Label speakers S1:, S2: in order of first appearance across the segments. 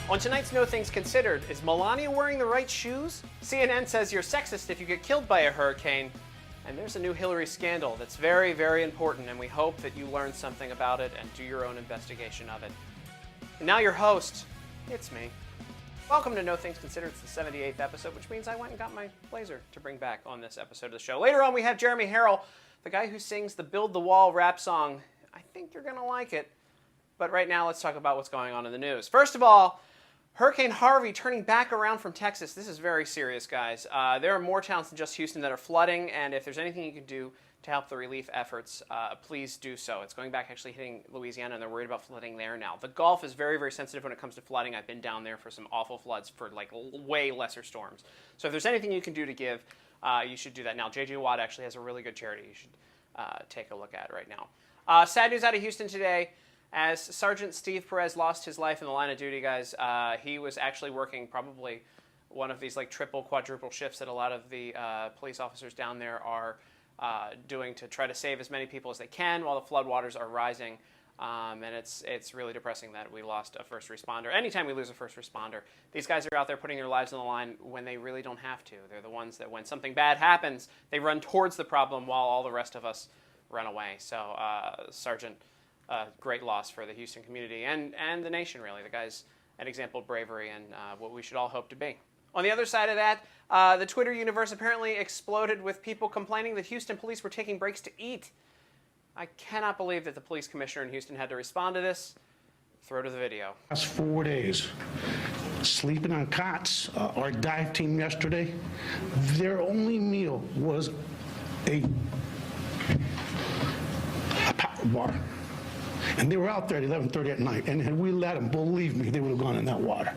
S1: On tonight's No Things Considered, is Melania wearing the right shoes? CNN says you're sexist if you get killed by a hurricane. And there's a new Hillary scandal that's very, very important, and we hope that you learn something about it and do your own investigation of it. And now your host, it's me. Welcome to No Things Considered. It's the 78th episode, which means I went and got my blazer to bring back on this episode of the show. Later on, we have Jeremy Harrell, the guy who sings the Build the Wall rap song. I think you're going to like it. But right now, let's talk about what's going on in the news. First of all, Hurricane Harvey turning back around from Texas. This is very serious, guys. There are more towns than just Houston that are flooding, and if there's anything you can do to help the relief efforts, please do so. It's going back actually hitting Louisiana, and they're worried about flooding there now. The Gulf is very, very sensitive when it comes to flooding. I've been down there for some awful floods for like way lesser storms. So if there's anything you can do to give, you should do that now. J.J. Watt actually has a really good charity you should take a look at right now. Sad news out of Houston today. As Sergeant Steve Perez lost his life in the line of duty, guys, he was actually working probably one of these like triple, quadruple shifts that a lot of the police officers down there are doing to try to save as many people as they can while the floodwaters are rising. And it's really depressing that we lost a first responder. Anytime we lose a first responder, these guys are out there putting their lives on the line when they really don't have to. They're the ones that when something bad happens, they run towards the problem while all the rest of us run away. So Sergeant... great loss for the Houston community and the nation, really. The guy's an example of bravery and what we should all hope to be. On the other side of that, the Twitter universe apparently exploded with people complaining that Houston police were taking breaks to eat. I cannot believe that the police commissioner in Houston had to respond to this. Throw to the video.
S2: Last 4 days, sleeping on cots. Our dive team yesterday, their only meal was a power bar. And they were out there at 11:30 at night, and had we let them, believe me, they would have gone in that water.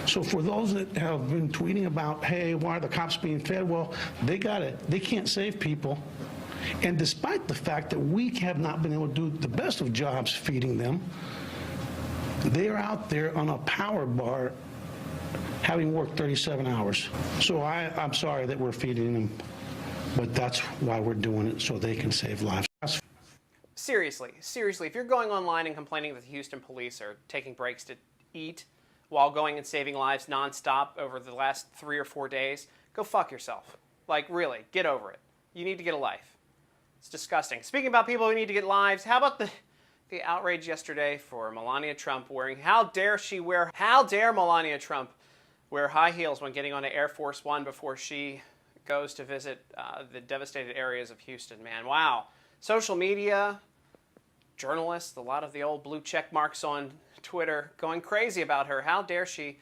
S2: So for those that have been tweeting about, hey, why are the cops being fed? Well, they got it. They can't save people. And despite the fact that we have not been able to do the best of jobs feeding them, they are out there on a power bar having worked 37 hours. So I'm sorry that we're feeding them, but that's why we're doing it, so they can save lives.
S1: Seriously, if you're going online and complaining that the Houston police are taking breaks to eat while going and saving lives nonstop over the last 3 or 4 days, go fuck yourself. Like, really, get over it. You need to get a life. It's disgusting. Speaking about people who need to get lives, how about the outrage yesterday for Melania Trump wearing, how dare Melania Trump wear high heels when getting on an Air Force One before she goes to visit the devastated areas of Houston, man. Wow. Social media, journalists, a lot of the old blue check marks on Twitter going crazy about her. How dare she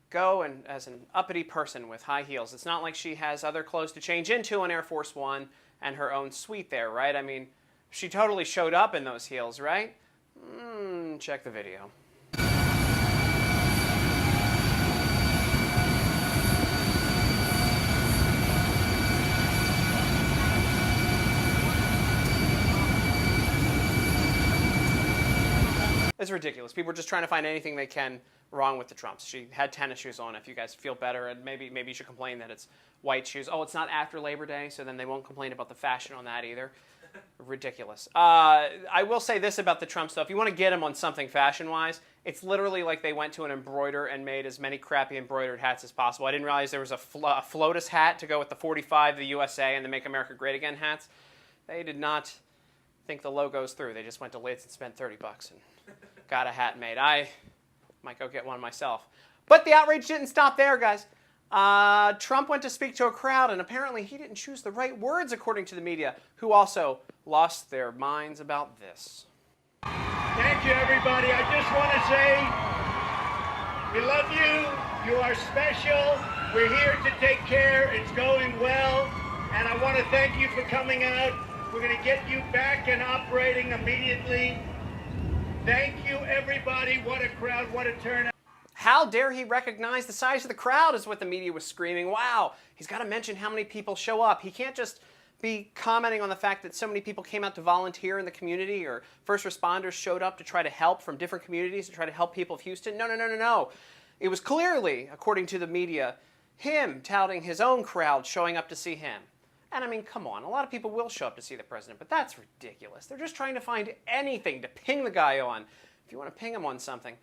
S1: go and as an uppity person with high heels? It's not like she has other clothes to change into on Air Force One and her own suite there, right? I mean, she totally showed up in those heels, right? Check the video. It's ridiculous. People are just trying to find anything they can wrong with the Trumps. She had tennis shoes on. If you guys feel better, and maybe you should complain that it's white shoes. Oh, it's not after Labor Day, so then they won't complain about the fashion on that either. Ridiculous. I will say this about the Trump stuff. If you want to get them on something fashion-wise, it's literally like they went to an embroider and made as many crappy embroidered hats as possible. I didn't realize there was a FLOTUS hat to go with the 45, the USA, and the Make America Great Again hats. They did not think the logos through. They just went to Lids and spent $30 and got a hat made. I might go get one myself. But the outrage didn't stop there, guys. Trump went to speak to a crowd, and apparently he didn't choose the right words, according to the media, who also lost their minds about this.
S3: Thank you, everybody. I just want to say we love you. You are special. We're here to take care. It's going well. And I want to thank you for coming out. We're going to get you back and operating immediately. Thank you, everybody. What a crowd. What a turnout.
S1: How dare he recognize the size of the crowd is what the media was screaming. Wow, he's got to mention how many people show up. He can't just be commenting on the fact that so many people came out to volunteer in the community or first responders showed up to try to help from different communities to try to help people of Houston. No. It was clearly, according to the media, him touting his own crowd showing up to see him. And I mean, come on, a lot of people will show up to see the president, but that's ridiculous. They're just trying to find anything to ping the guy on. If you want to ping him on something,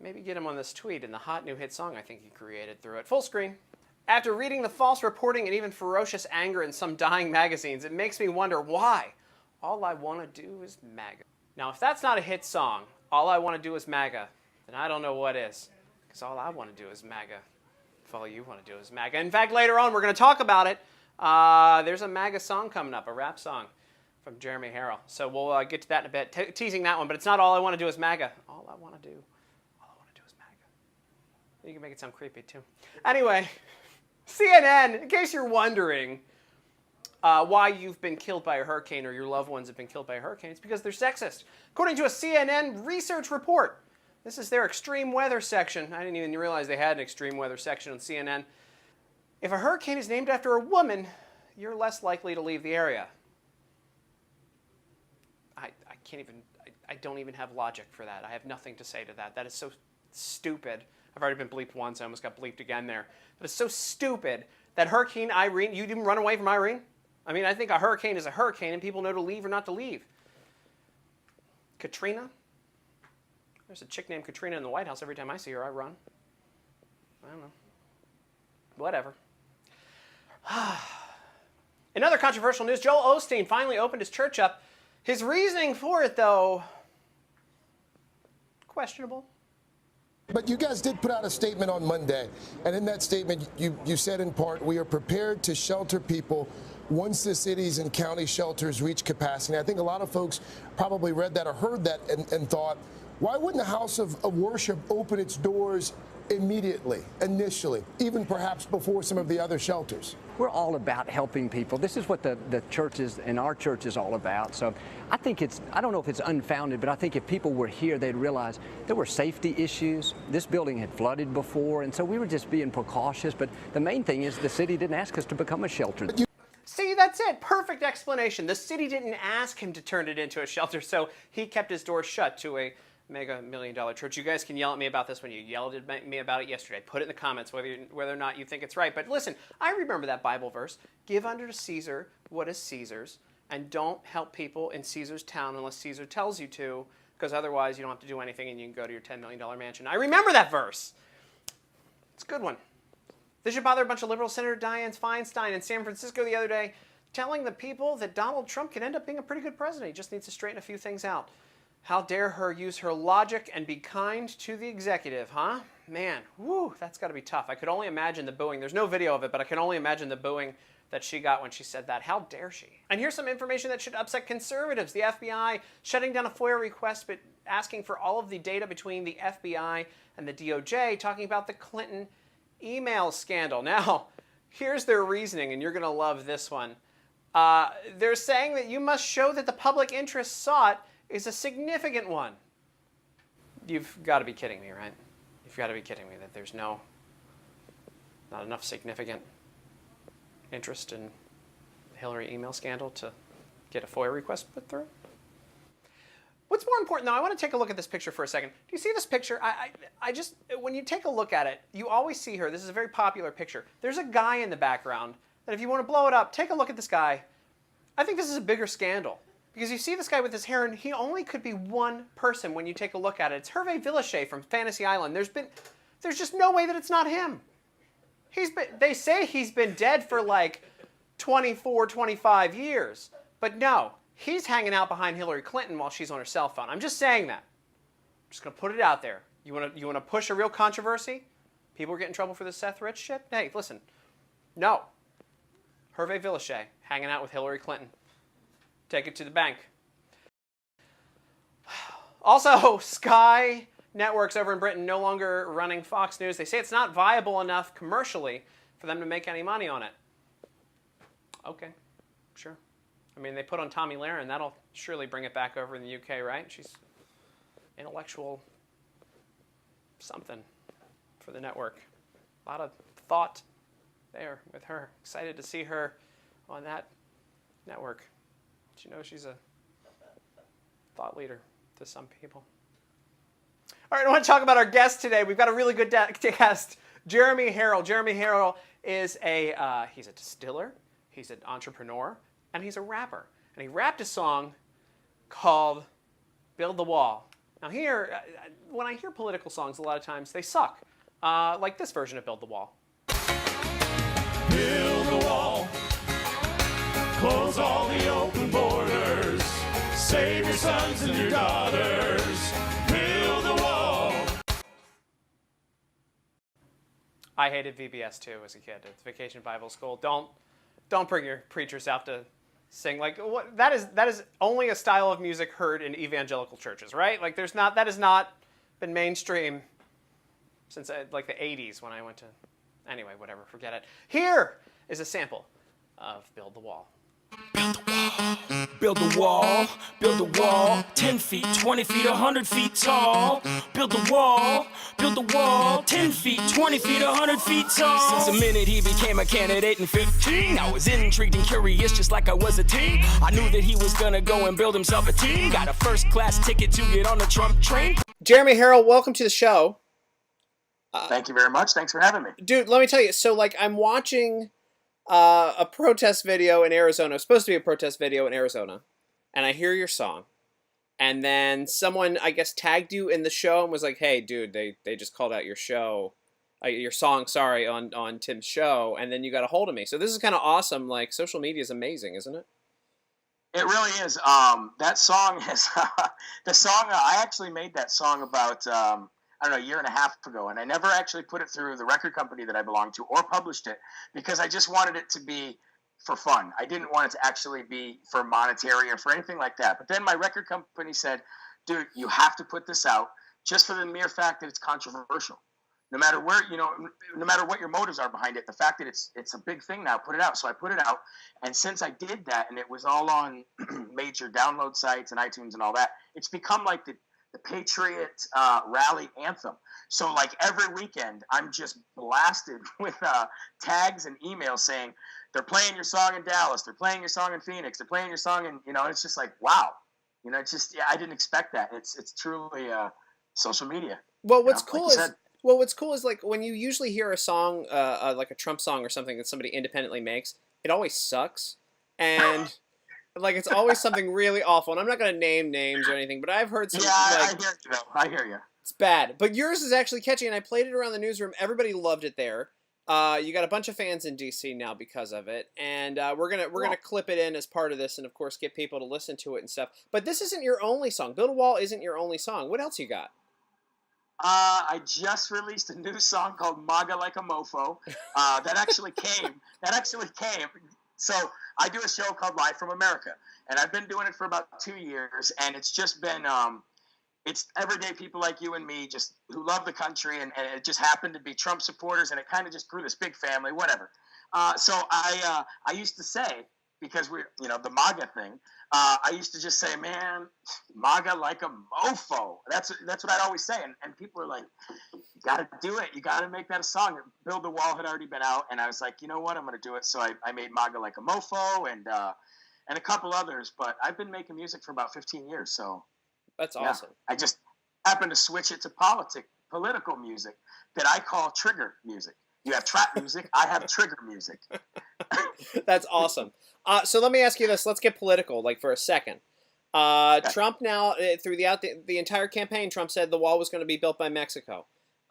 S1: Maybe get him on this tweet and the hot new hit song I think he created through it. Full screen. After reading the false reporting and even ferocious anger in some dying magazines, it makes me wonder why. All I want to do is MAGA. Now, if that's not a hit song, all I want to do is MAGA, then I don't know what is. Because all I want to do is MAGA. If all you want to do is MAGA. In fact, later on, we're going to talk about it. There's a MAGA song coming up, a rap song from Jeremy Harrell. So we'll get to that in a bit, teasing that one. But it's not all I want to do is MAGA. All I want to do is MAGA. You can make it sound creepy, too. Anyway, CNN, in case you're wondering why you've been killed by a hurricane or your loved ones have been killed by a hurricane, it's because they're sexist. According to a CNN research report, this is their extreme weather section. I didn't even realize they had an extreme weather section on CNN. If a hurricane is named after a woman, you're less likely to leave the area. I don't even have logic for that. I have nothing to say to that. That is so stupid. I've already been bleeped once. I almost got bleeped again there. But it's so stupid that Hurricane Irene, you didn't run away from Irene? I mean, I think a hurricane is a hurricane and people know to leave or not to leave. Katrina? There's a chick named Katrina in the White House. Every time I see her, I run. I don't know. Whatever. In other controversial news, Joel Osteen finally opened his church up. His reasoning for it, though, questionable.
S4: But you guys did put out a statement on Monday, and in that statement, you said in part, we are prepared to shelter people once the cities and county shelters reach capacity. I think a lot of folks probably read that or heard that and thought, why wouldn't the house of worship open its doors immediately, initially, even perhaps before some of the other shelters?
S5: We're all about helping people. This is what the churches and our church is all about. So I think I don't know if it's unfounded, but I think if people were here, they'd realize there were safety issues. This building had flooded before, and so we were just being precautious. But the main thing is the city didn't ask us to become a shelter.
S1: See, that's it. Perfect explanation. The city didn't ask him to turn it into a shelter, so he kept his doors shut to a mega $1 million church. You guys can yell at me about this when you yelled at me about it yesterday. Put it in the comments whether or not you think it's right. But listen, I remember that Bible verse. Give unto Caesar what is Caesar's, and don't help people in Caesar's town unless Caesar tells you to, because otherwise you don't have to do anything and you can go to your $10 million mansion. I remember that verse. It's a good one. This should bother a bunch of liberal Senator Dianne Feinstein in San Francisco the other day, telling the people that Donald Trump can end up being a pretty good president. He just needs to straighten a few things out. How dare her use her logic and be kind to the executive, huh? Man, whoo, that's got to be tough. I could only imagine the booing. There's no video of it, but I can only imagine the booing that she got when she said that. How dare she? And here's some information that should upset conservatives. The FBI shutting down a FOIA request, but asking for all of the data between the FBI and the DOJ, talking about the Clinton email scandal. Now, here's their reasoning, and you're going to love this one. They're saying that you must show that the public interest sought is a significant one. You've got to be kidding me, right? You've got to be kidding me that there's not enough significant interest in the Hillary email scandal to get a FOIA request put through. What's more important, though, I want to take a look at this picture for a second. Do you see this picture? I just, when you take a look at it, you always see her. This is a very popular picture. There's a guy in the background that if you want to blow it up, take a look at this guy. I think this is a bigger scandal. Because you see this guy with his hair, and he only could be one person when you take a look at it. It's Harvey from Fantasy Island. There's just no way that it's not him. They say he's been dead for like 24, 25 years. But no, he's hanging out behind Hillary Clinton while she's on her cell phone. I'm just saying that. I'm just going to put it out there. You want to push a real controversy? People are getting in trouble for this Seth Rich shit? Hey, listen. No. Harvey hanging out with Hillary Clinton. Take it to the bank. Also, Sky networks over in Britain no longer running Fox News. They say it's not viable enough commercially for them to make any money on it. Okay, sure. I mean, they put on Tommy Lahren. That'll surely bring it back over in the UK, right? She's intellectual something for the network. A lot of thought there with her. Excited to see her on that network. You know, she's a thought leader to some people. All right, I want to talk about our guest today. We've got a really good guest, Jeremy Harrell. Jeremy Harrell is he's a distiller, he's an entrepreneur, and he's a rapper. And he rapped a song called Build the Wall. Now here, when I hear political songs, a lot of times they suck. Like this version of Build the Wall.
S6: Build the wall. Close all the open borders. Save your sons and your daughters. Build the wall.
S1: I hated VBS too as a kid. It's Vacation Bible School. Don't bring your preachers out to sing like what that is only a style of music heard in evangelical churches, right? Like that has not been mainstream since like the 80s when I went to anyway, whatever, forget it. Here is a sample of Build the Wall.
S6: Build the wall, build the wall, 10 feet, 20 feet, 100 feet tall. Build the wall, 10 feet, 20 feet, 100 feet tall. Since the minute he became a candidate in 15, I was intrigued and curious just like I was a teen. I knew that he was gonna go and build himself a team. Got a first class ticket to get on the Trump train.
S1: Jeremy Harrell, welcome to the show.
S7: Thank you very much. Thanks for having me.
S1: Dude, let me tell you, so like I'm watching a protest video in Arizona. It's supposed to be a protest video in Arizona. And I hear your song. And then someone, I guess, tagged you in the show and was like, hey, dude, they just called out your show, your song, sorry, on Tim's show. And then you got a hold of me. So this is kind of awesome. Like, social media is amazing, isn't it?
S7: It really is. That song is, I actually made that song about, I don't know, a year and a half ago, and I never actually put it through the record company that I belonged to or published it because I just wanted it to be for fun. I didn't want it to actually be for monetary or for anything like that. But then my record company said, dude, you have to put this out just for the mere fact that it's controversial. No matter where, no matter what your motives are behind it, the fact that it's a big thing now, put it out. So I put it out, and since I did that, and it was all on major download sites and iTunes and all that, it's become like the Patriot rally anthem. So like every weekend, I'm just blasted with tags and emails saying they're playing your song in Dallas, they're playing your song in Phoenix, they're playing your song in, it's just like, wow. It's just, I didn't expect that. It's truly social media.
S1: Well, what's cool is like when you usually hear a song, like a Trump song or something that somebody independently makes, it always sucks. And like it's always something really awful, and I'm not going to name names or anything, but I've heard some.
S7: Yeah, I hear you.
S1: It's bad, but yours is actually catchy, and I played it around the newsroom. Everybody loved it there. You got a bunch of fans in DC now because of it, and we're gonna clip it in as part of this, and of course get people to listen to it and stuff. But this isn't your only song. Build a Wall isn't your only song. What else you got?
S7: I just released a new song called "MAGA Like a Mofo." That actually came. So I do a show called Live from America, and I've been doing it for about 2 years, and it's just been, it's everyday people like you and me just who love the country, and it just happened to be Trump supporters, and it kind of just grew this big family, whatever. So I used to say, because we're, the MAGA thing, I used to just say, man, MAGA like a mofo. That's what I'd always say. And people are like, you got to do it. You got to make that a song. Build the Wall had already been out. And I was like, you know what? I'm going to do it. So I made MAGA like a mofo and a couple others. But I've been making music for about 15 years. So
S1: that's awesome.
S7: I just happened to switch it to political music that I call trigger music. You have trap music. I have trigger music.
S1: That's awesome. So let me ask you this. Let's get political, like for a second. Trump now, throughout the entire campaign, Trump said the wall was going to be built by Mexico.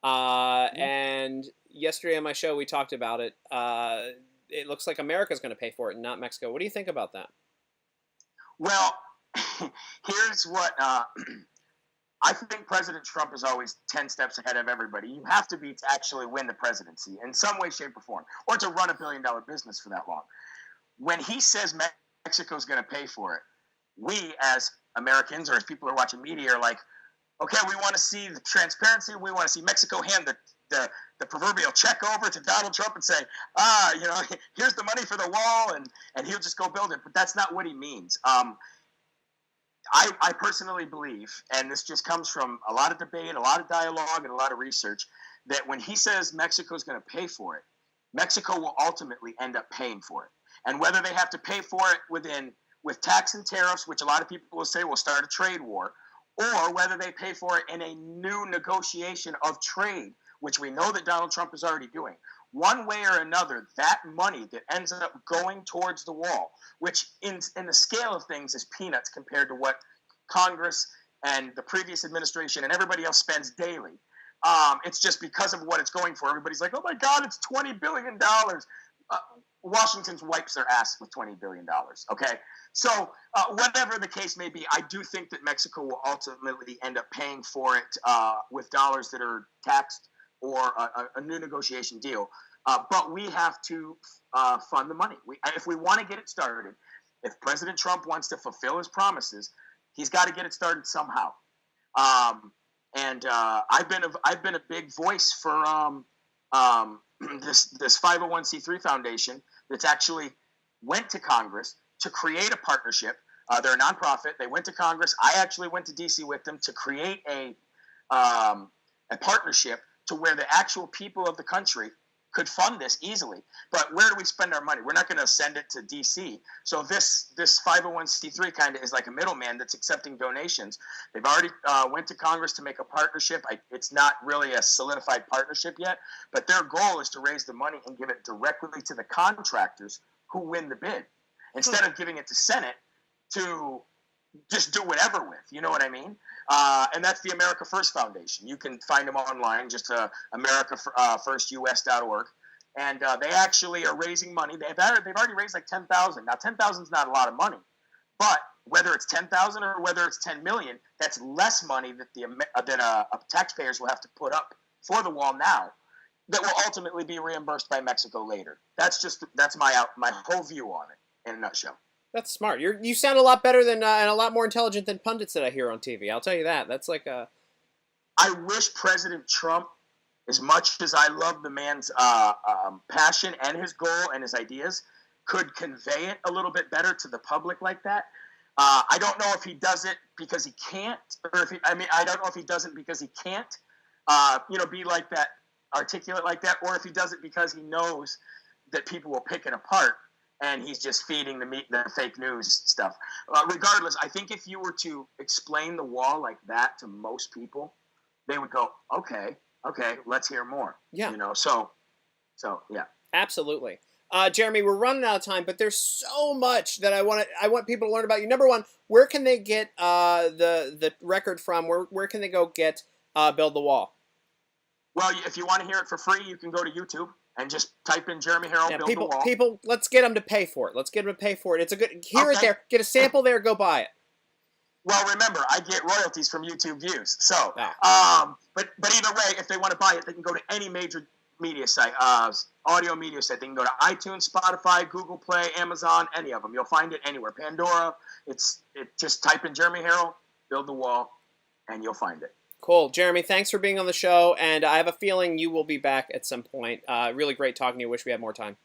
S1: And yesterday on my show, we talked about it. It looks like America's going to pay for it and not Mexico. What do you think about that?
S7: Well, here's what I think President Trump is always 10 steps ahead of everybody. You have to be to actually win the presidency in some way, shape, or form, or to run $1 billion business for that long. When he says Mexico's going to pay for it, we as Americans or as people who are watching media are like, okay, we want to see the transparency. We want to see Mexico hand the proverbial check over to Donald Trump and say, here's the money for the wall, and he'll just go build it. But that's not what he means. I personally believe, and this just comes from a lot of debate, a lot of dialogue, and a lot of research, that when he says Mexico's going to pay for it, Mexico will ultimately end up paying for it. And whether they have to pay for it with tax and tariffs, which a lot of people will say will start a trade war, or whether they pay for it in a new negotiation of trade, which we know that Donald Trump is already doing. One way or another, that money that ends up going towards the wall, which in the scale of things is peanuts compared to what Congress and the previous administration and everybody else spends daily. It's just because of what it's going for. Everybody's like, oh my God, it's $20 billion. Washington wipes their ass with $20 billion. Okay. So whatever the case may be, I do think that Mexico will ultimately end up paying for it with dollars that are taxed or a new negotiation deal. But we have to fund the money. If we want to get it started, if President Trump wants to fulfill his promises, he's got to get it started somehow. And I've been a big voice for this 501c3 foundation that's actually went to Congress to create a partnership. They're a nonprofit. They went to Congress. I actually went to D.C. with them to create a partnership to where the actual people of the country could fund this easily. But where do we spend our money? We're not going to send it to D.C. So this 501c3 kind of is like a middleman that's accepting donations. They've already went to Congress to make a partnership. It's not really a solidified partnership yet, but their goal is to raise the money and give it directly to the contractors who win the bid, instead of giving it to Senate to just do whatever with. You know what I mean? And that's the America First Foundation. You can find them online, just AmericaFirstUS.org. And they actually are raising money. They've already raised like $10,000. Now, $10,000 is not a lot of money, but whether it's $10,000 or whether it's $10 million, that's less money that taxpayers will have to put up for the wall now, that will ultimately be reimbursed by Mexico later. That's my whole view on it in a nutshell.
S1: That's smart. You sound a lot better than and a lot more intelligent than pundits that I hear on TV. I'll tell you that. That's like a.
S7: I wish President Trump, as much as I love the man's passion and his goal and his ideas, could convey it a little bit better to the public like that. I don't know if he does it because he can't, or I don't know if he does it because he can't, be like that, articulate like that, or if he does it because he knows that people will pick it apart. And he's just feeding the fake news stuff. Regardless, I think if you were to explain the wall like that to most people, they would go, okay, let's hear more. Yeah. So yeah.
S1: Absolutely. Jeremy, we're running out of time, but there's so much that I want people to learn about you. Number one, where can they get the record from? Where can they go get Build the Wall?
S7: Well, if you want to hear it for free, you can go to YouTube and just type in Jeremy Harrell, Build the Wall.
S1: People, let's get them to pay for it. It's a good, it there, get a sample there, go buy it.
S7: Well, remember, I get royalties from YouTube views. So, but either way, if they want to buy it, they can go to any major media site, audio media site. They can go to iTunes, Spotify, Google Play, Amazon, any of them. You'll find it anywhere. Pandora. Just type in Jeremy Harrell, Build the Wall, and you'll find it.
S1: Cool. Jeremy, thanks for being on the show, and I have a feeling you will be back at some point. Really great talking to you. Wish we had more time.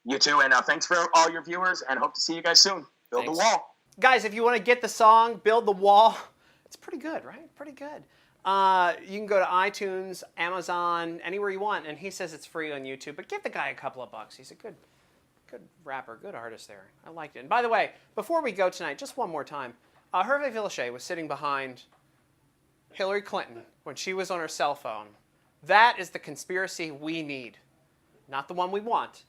S7: You too, and thanks for all your viewers, and hope to see you guys soon. Build the Wall.
S1: Guys, if you want to get the song, Build the Wall, it's pretty good, right? Pretty good. You can go to iTunes, Amazon, anywhere you want, and he says it's free on YouTube, but give the guy a couple of bucks. He's a good rapper, good artist there. I liked it. And by the way, before we go tonight, just one more time, Harvey was sitting behind Hillary Clinton when she was on her cell phone. That is the conspiracy we need. Not the one we want,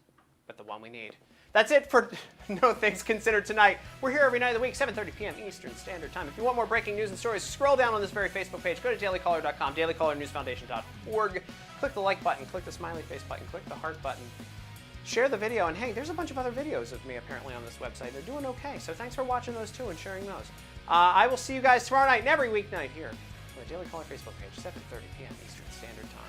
S1: but the one we need. That's it for No Things Considered tonight. We're here every night of the week, 7:30 p.m. Eastern Standard Time. If you want more breaking news and stories, scroll down on this very Facebook page. Go to dailycaller.com, dailycallernewsfoundation.org. Click the like button, click the smiley face button, click the heart button. Share the video, and hey, there's a bunch of other videos of me apparently on this website. They're doing okay, so thanks for watching those too and sharing those. I will see you guys tomorrow night and every weeknight here on the Daily Caller Facebook page, 7:30 p.m. Eastern Standard Time.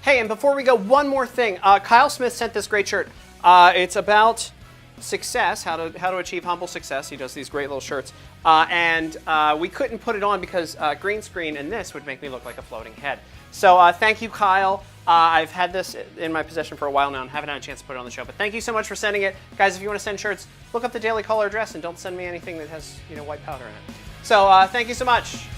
S1: Hey, and before we go, one more thing. Kyle Smith sent this great shirt. It's about success, how to achieve humble success. He does these great little shirts. And we couldn't put it on because green screen and this would make me look like a floating head. So thank you, Kyle. I've had this in my possession for a while now and haven't had a chance to put it on the show. But thank you so much for sending it. Guys, if you want to send shirts, look up the Daily Caller address and don't send me anything that has white powder in it. So thank you so much.